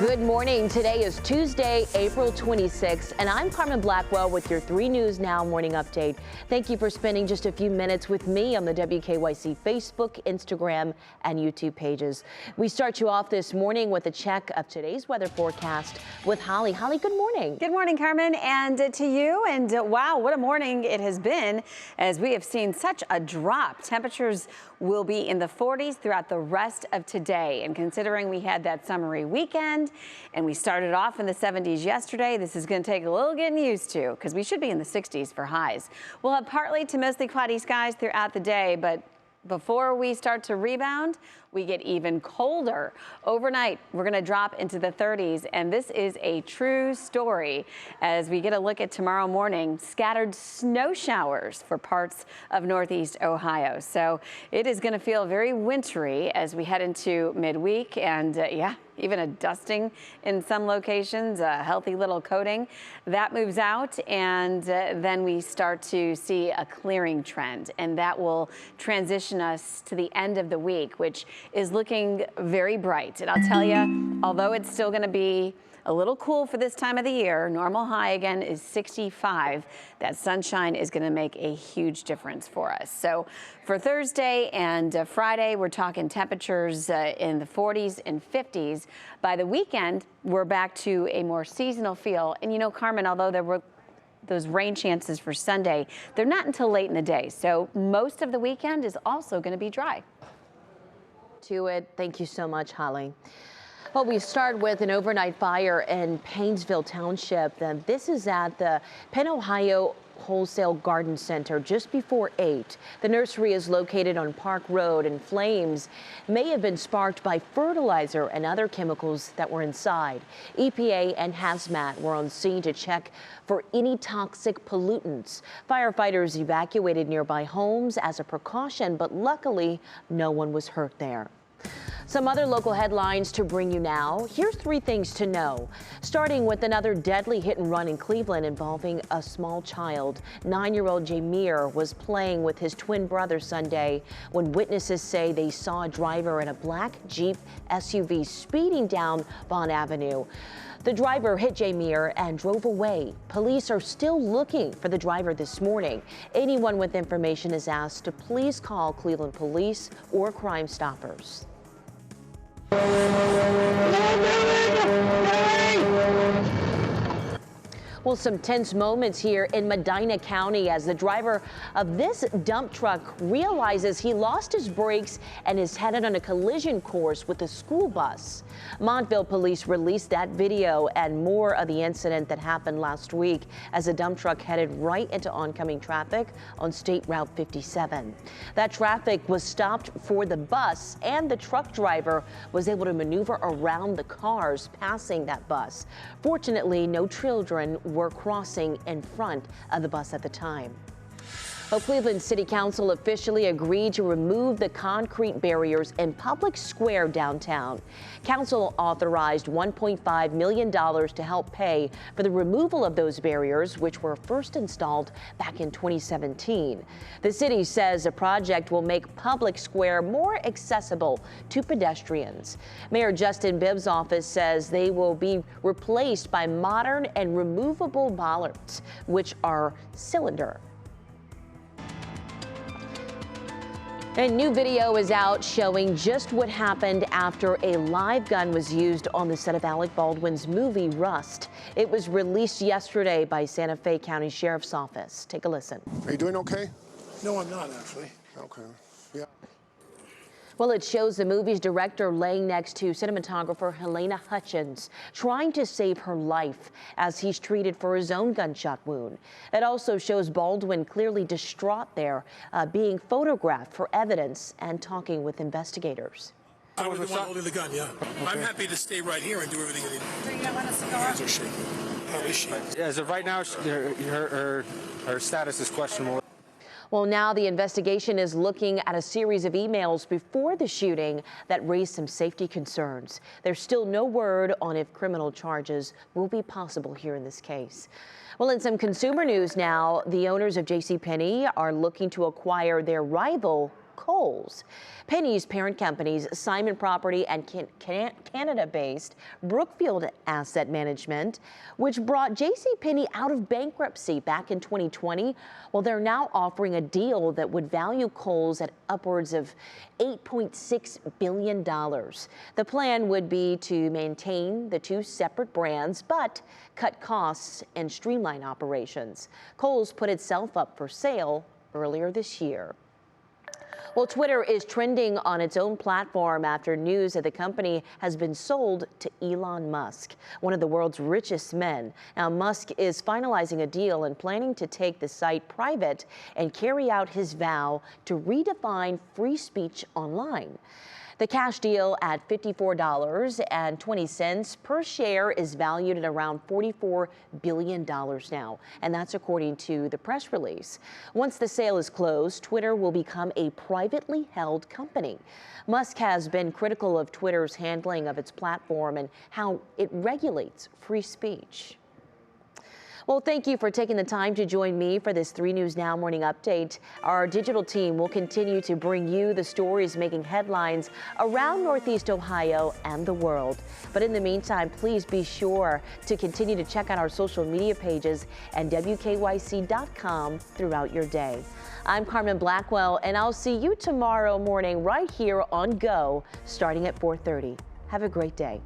Good morning. Today is Tuesday, April 26th, and I'm Carmen Blackwell with your 3 News Now morning update. Thank you for spending just a few minutes with me on the WKYC Facebook, Instagram, and YouTube pages. We start you off this morning with a check of today's weather forecast with Holly. Holly, good morning. Good morning, Carmen, and to you. And wow, what a morning it has been as we have seen such a drop. Temperatures will be in the 40s throughout the rest of today. And considering we had that summery weekend and we started off in the 70s yesterday, this is going to take a little getting used to because we should be in the 60s for highs. We'll have partly to mostly cloudy skies throughout the day, but before we start to rebound, we get even colder. Overnight, we're going to drop into the 30s, and this is a true story as we get a look at tomorrow morning. Scattered snow showers for parts of northeast Ohio. So it is going to feel very wintry as we head into midweek, and yeah, even a dusting in some locations, a healthy little coating. That moves out, and then we start to see a clearing trend, and that will transition us to the end of the week, which is looking very bright. And I'll tell you, although it's still going to be a little cool for this time of the year, normal high again is 65. That sunshine is going to make a huge difference for us. So for Thursday and Friday, we're talking temperatures in the 40s and 50s. By the weekend, we're back to a more seasonal feel. And you know, Carmen, although there were those rain chances for Sunday, they're not until late in the day. So most of the weekend is also going to be dry. To it. Thank you so much, Holly. Well, we start with an overnight fire in Painesville Township. And this is at the Penn Ohio Wholesale Garden Center just before 8. The nursery is located on Park Road, and flames may have been sparked by fertilizer and other chemicals that were inside. EPA and hazmat were on scene to check for any toxic pollutants. Firefighters evacuated nearby homes as a precaution, but luckily no one was hurt there. Some other local headlines to bring you now. Here's 3 things to know. Starting with another deadly hit and run in Cleveland involving a small child. 9-year-old Jameer was playing with his twin brother Sunday when witnesses say they saw a driver in a black Jeep SUV speeding down Vaughn Avenue. The driver hit Jameer and drove away. Police are still looking for the driver this morning. Anyone with information is asked to please call Cleveland Police or Crime Stoppers. Well, some tense moments here in Medina County as the driver of this dump truck realizes he lost his brakes and is headed on a collision course with a school bus. Montville police released that video and more of the incident that happened last week as the dump truck headed right into oncoming traffic on State Route 57. That traffic was stopped for the bus, and the truck driver was able to maneuver around the cars passing that bus. Fortunately, no children were crossing in front of the bus at the time. Well, Cleveland City Council officially agreed to remove the concrete barriers in Public Square downtown. Council authorized $1.5 million to help pay for the removal of those barriers, which were first installed back in 2017. The city says the project will make Public Square more accessible to pedestrians. Mayor Justin Bibb's office says they will be replaced by modern and removable bollards, which are cylinder. A new video is out showing just what happened after a live gun was used on the set of Alec Baldwin's movie Rust. It was released yesterday by Santa Fe County Sheriff's Office. Take a listen. Are you doing okay? No, I'm not actually. Okay. Yeah. Well, it shows the movie's director laying next to cinematographer Helena Hutchins, trying to save her life as he's treated for his own gunshot wound. It also shows Baldwin clearly distraught there, being photographed for evidence and talking with investigators. I was the one holding the gun, yeah. Okay. I'm happy to stay right here and do everything you need. Do you want a cigar? Hands are shaking. How is she? As of right now, her status is questionable. Well, now the investigation is looking at a series of emails before the shooting that raised some safety concerns. There's still no word on if criminal charges will be possible here in this case. Well, in some consumer news now, the owners of JCPenney are looking to acquire their rival Kohls. Penney's parent companies, Simon Property and Canada-based Brookfield Asset Management, which brought JCPenney out of bankruptcy back in 2020. Well, they're now offering a deal that would value Kohls at upwards of $8.6 billion. The plan would be to maintain the two separate brands, but cut costs and streamline operations. Kohls put itself up for sale earlier this year. Well, Twitter is trending on its own platform after news that the company has been sold to Elon Musk, one of the world's richest men. Now, Musk is finalizing a deal and planning to take the site private and carry out his vow to redefine free speech online. The cash deal at $54.20 per share is valued at around $44 billion now, and that's according to the press release. Once the sale is closed, Twitter will become a privately held company. Musk has been critical of Twitter's handling of its platform and how it regulates free speech. Well, thank you for taking the time to join me for this 3 News Now morning update. Our digital team will continue to bring you the stories making headlines around Northeast Ohio and the world. But in the meantime, please be sure to continue to check out our social media pages and WKYC.com throughout your day. I'm Carmen Blackwell, and I'll see you tomorrow morning right here on Go, starting at 4:30. Have a great day.